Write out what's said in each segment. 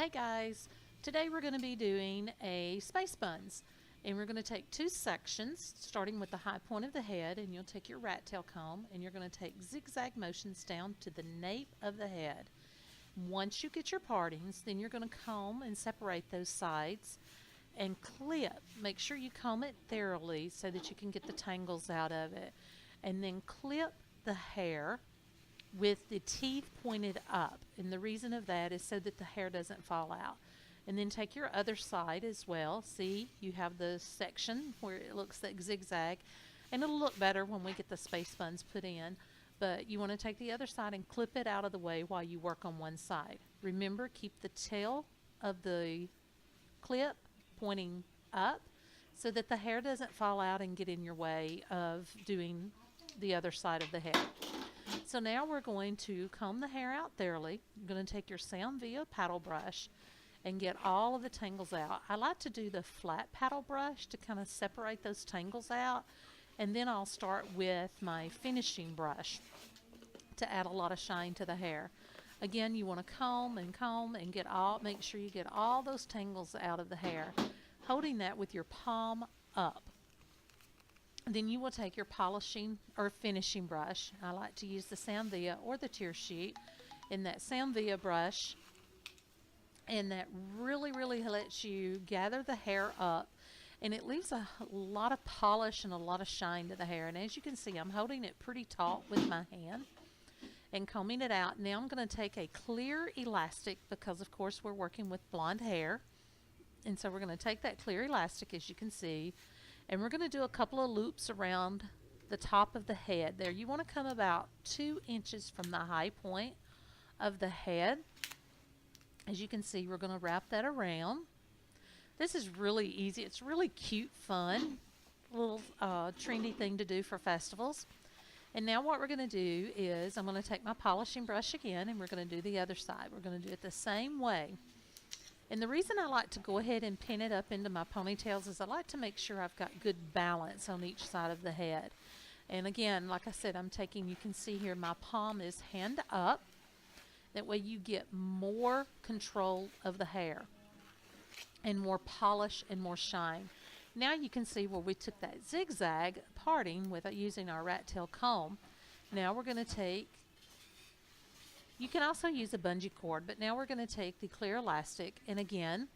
Hey guys, today we're going to be doing a space buns, and we're going to take two sections starting with the high point of the head, and you'll take your rat tail comb and you're going to take zigzag motions down to the nape of the head. Once you get your partings, then you're going to comb and separate those sides and clip. Make sure you comb it thoroughly so that you can get the tangles out of it, and then clip the hair with the teeth pointed up, and the reason of that is so that the hair doesn't fall out. And then take your other side as well. See, you have the section where it looks like zigzag, and it'll look better when we get the space buns put in, but you want to take the other side and clip it out of the way while you work on one side. Remember, keep the tail of the clip pointing up so that the hair doesn't fall out and get in your way of doing the other side of the head. So now we're going to comb the hair out thoroughly. You're going to take your Sound Via paddle brush and get all of the tangles out. I like to do the flat paddle brush to kind of separate those tangles out, and then I'll start with my finishing brush to add a lot of shine to the hair. Again, you want to comb and make sure you get all those tangles out of the hair, holding that with your palm up. Then you will take your polishing or finishing brush. I like to use the Sound Via or the Tear Sheet in that Sound Via brush, and that really lets you gather the hair up, and it leaves a lot of polish and a lot of shine to the hair. And as you can see, I'm holding it pretty taut with my hand and combing it out. Now I'm going to take a clear elastic, because of course we're working with blonde hair, and so we're going to take that clear elastic, as you can see, and we're going to do a couple of loops around the top of the head there. You want to come about 2 inches from the high point of the head. As you can see, we're going to wrap that around. This is really easy. It's really cute, fun, little trendy thing to do for festivals. And now what we're going to do is I'm going to take my polishing brush again, and we're going to do the other side. We're going to do it the same way. And the reason I like to go ahead and pin it up into my ponytails is I like to make sure I've got good balance on each side of the head. And again, like I said, you can see here my palm is hand up. That way you get more control of the hair and more polish and more shine. Now you can see where we took that zigzag parting with using our rat tail comb. Now we're going to take, you can also use a bungee cord, but now we're going to take the clear elastic, and again,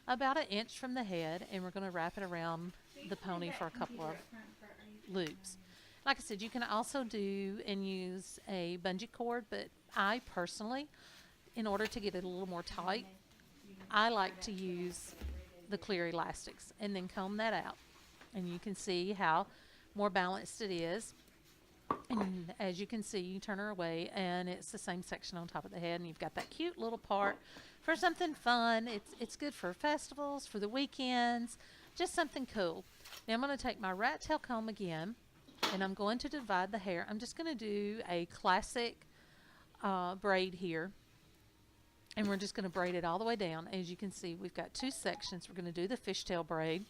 about 1 inch from the head, and we're going to wrap it around the pony for a couple of loops. Like I said, you can also do and use a bungee cord, but I personally, in order to get it a little more tight, I like to use the clear elastics and then comb that out. And you can see how more balanced it is. And as you can see, you turn her away and it's the same section on top of the head, and you've got that cute little part for something fun. It's good for festivals, for the weekends, just something cool. Now I'm going to take my rat tail comb again, and I'm going to divide the hair. I'm just going to do a classic braid here, and we're just going to braid it all the way down. As you can see, we've got 2 sections. We're going to do the fishtail braid,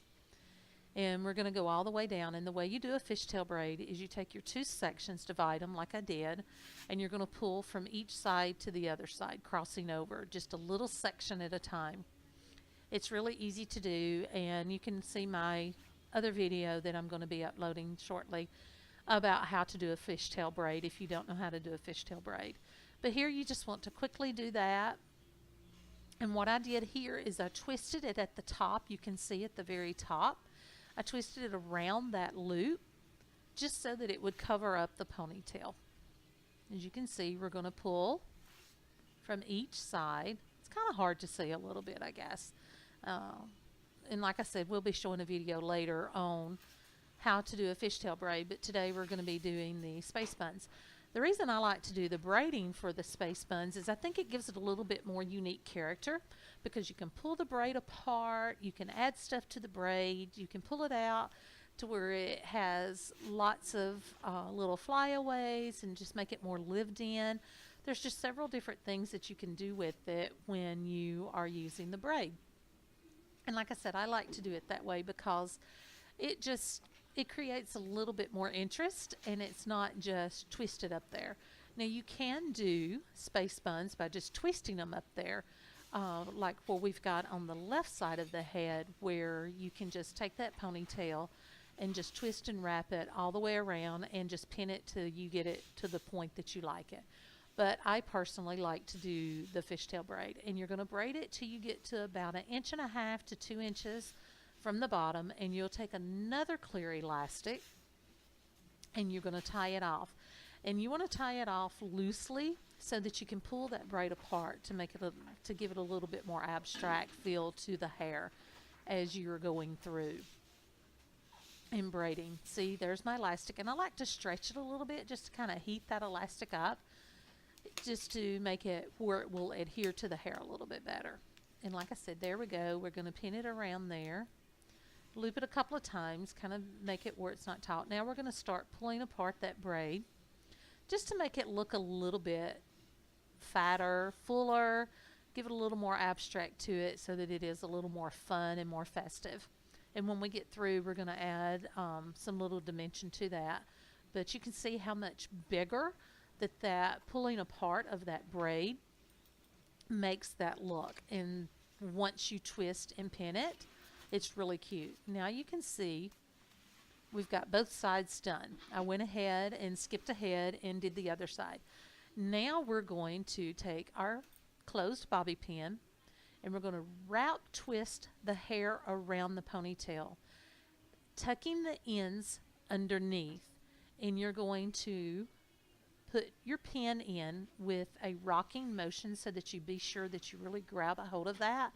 and we're going to go all the way down. And the way you do a fishtail braid is you take your 2 sections, divide them like I did, and you're going to pull from each side to the other side, crossing over just a little section at a time. It's really easy to do, and you can see my other video that I'm going to be uploading shortly about how to do a fishtail braid if you don't know how to do a fishtail braid. But here you just want to quickly do that. And what I did here is I twisted it at the top. You can see at the very top, I twisted it around that loop just so that it would cover up the ponytail. As you can see, we're going to pull from each side. It's kind of hard to see a little bit, I guess. And like I said, we'll be showing a video later on how to do a fishtail braid, but today we're going to be doing the space buns. The reason I like to do the braiding for the space buns is I think it gives it a little bit more unique character, because you can pull the braid apart, you can add stuff to the braid, you can pull it out to where it has lots of little flyaways and just make it more lived in. There's just several different things that you can do with it when you are using the braid. And like I said, I like to do it that way because it creates a little bit more interest, and it's not just twisted up there. Now you can do space buns by just twisting them up there, like what we've got on the left side of the head, where you can just take that ponytail and just twist and wrap it all the way around and just pin it till you get it to the point that you like it. But I personally like to do the fishtail braid, and you're going to braid it till you get to about 1.5 to 2 inches from the bottom, and you'll take another clear elastic and you're going to tie it off. And you want to tie it off loosely so that you can pull that braid apart to make it to give it a little bit more abstract feel to the hair as you're going through and braiding. See, there's my elastic, and I like to stretch it a little bit just to kind of heat that elastic up, just to make it where it will adhere to the hair a little bit better. And like I said, there we go. We're going to pin it around there, loop it a couple of times, kind of make it where it's not taut. Now we're going to start pulling apart that braid just to make it look a little bit fatter, fuller, give it a little more abstract to it so that it is a little more fun and more festive. And when we get through, we're going to add some little dimension to that. But you can see how much bigger that pulling apart of that braid makes that look. And once you twist and pin it, it's really cute. Now you can see we've got both sides done. I went ahead and skipped ahead and did the other side. Now we're going to take our closed bobby pin and we're going to route twist the hair around the ponytail, tucking the ends underneath, and you're going to put your pin in with a rocking motion so that you be sure that you really grab a hold of that.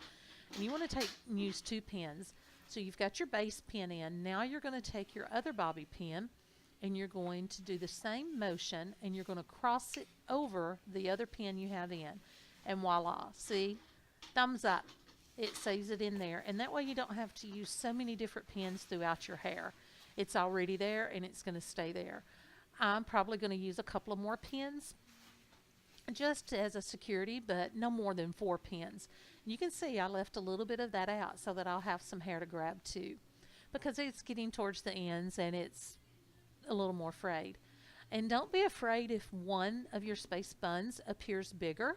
And you want to use 2 pins. So you've got your base pin in. Now you're going to take your other bobby pin and you're going to do the same motion, and you're going to cross it over the other pin you have in. And voila, see? Thumbs up. It saves it in there. And that way you don't have to use so many different pins throughout your hair. It's already there and it's going to stay there. I'm probably going to use a couple of more pins just as a security, but no more than 4 pins. You can see I left a little bit of that out so that I'll have some hair to grab too, because it's getting towards the ends and it's a little more frayed. And don't be afraid if one of your space buns appears bigger.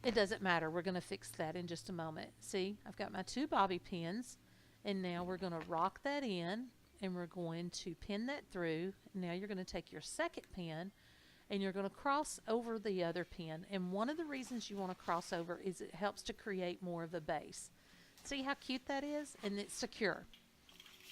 It doesn't matter. We're going to fix that in just a moment. See, I've got my 2 bobby pins, and now we're going to rock that in and we're going to pin that through. Now you're going to take your second pin and you're going to cross over the other pin. And one of the reasons you want to cross over is it helps to create more of a base. See how cute that is? And it's secure.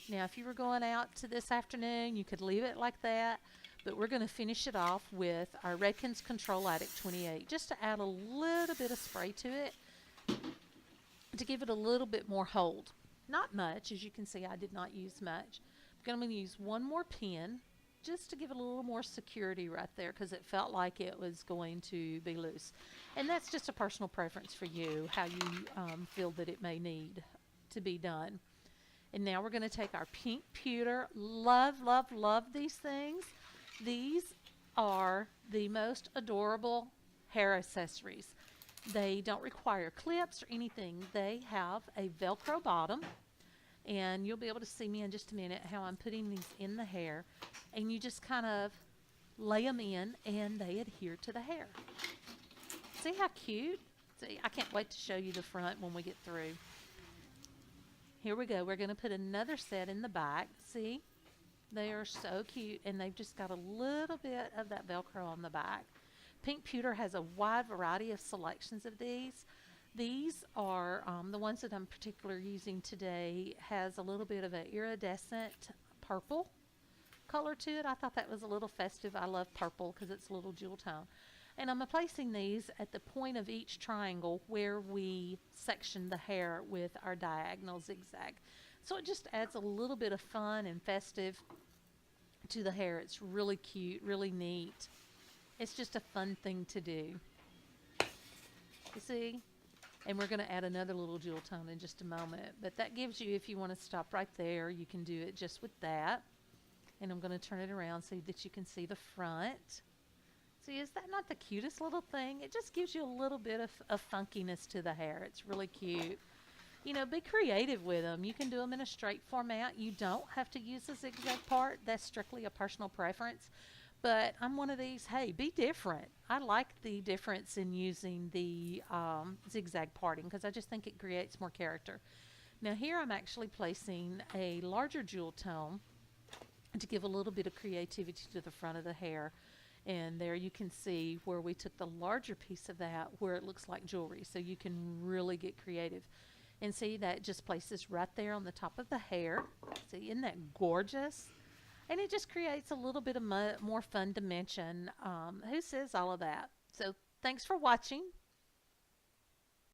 Now if you were going out to this afternoon, you could leave it like that, but we're going to finish it off with our Redken's Control Addict 28, just to add a little bit of spray to it, to give it a little bit more hold. Not much, as you can see I did not use much. I'm going to use one more pin just to give it a little more security right there, because it felt like it was going to be loose. And that's just a personal preference for you, how you feel that it may need to be done. And now we're going to take our pink pewter. Love, love, love these things. These are the most adorable hair accessories. They don't require clips or anything. They have a Velcro bottom. And you'll be able to see me in just a minute how I'm putting these in the hair. And you just kind of lay them in and they adhere to the hair. See how cute? See, I can't wait to show you the front when we get through. Here we go. We're going to put another set in the back. See? They are so cute, and they've just got a little bit of that Velcro on the back. Pink Pewter has a wide variety of selections of these. These are the ones that I'm particularly using today. Has a little bit of an iridescent purple color to it. I thought that was a little festive. I love purple because it's a little jewel tone. And I'm placing these at the point of each triangle where we section the hair with our diagonal zigzag. So it just adds a little bit of fun and festive to the hair. It's really cute, really neat. It's just a fun thing to do. You see? And we're going to add another little jewel tone in just a moment. But that gives you, if you want to stop right there, you can do it just with that. And I'm going to turn it around so that you can see the front. See, is that not the cutest little thing? It just gives you a little bit of funkiness to the hair. It's really cute. You know, be creative with them. You can do them in a straight format. You don't have to use the zigzag part. That's strictly a personal preference. But I'm one of these, hey, be different. I like the difference in using the zigzag parting because I just think it creates more character. Now here I'm actually placing a larger jewel tone to give a little bit of creativity to the front of the hair. And there you can see where we took the larger piece of that where it looks like jewelry. So you can really get creative. And see that just places right there on the top of the hair. See, isn't that gorgeous? And it just creates a little bit of more fun dimension. Who says all of that? So thanks for watching.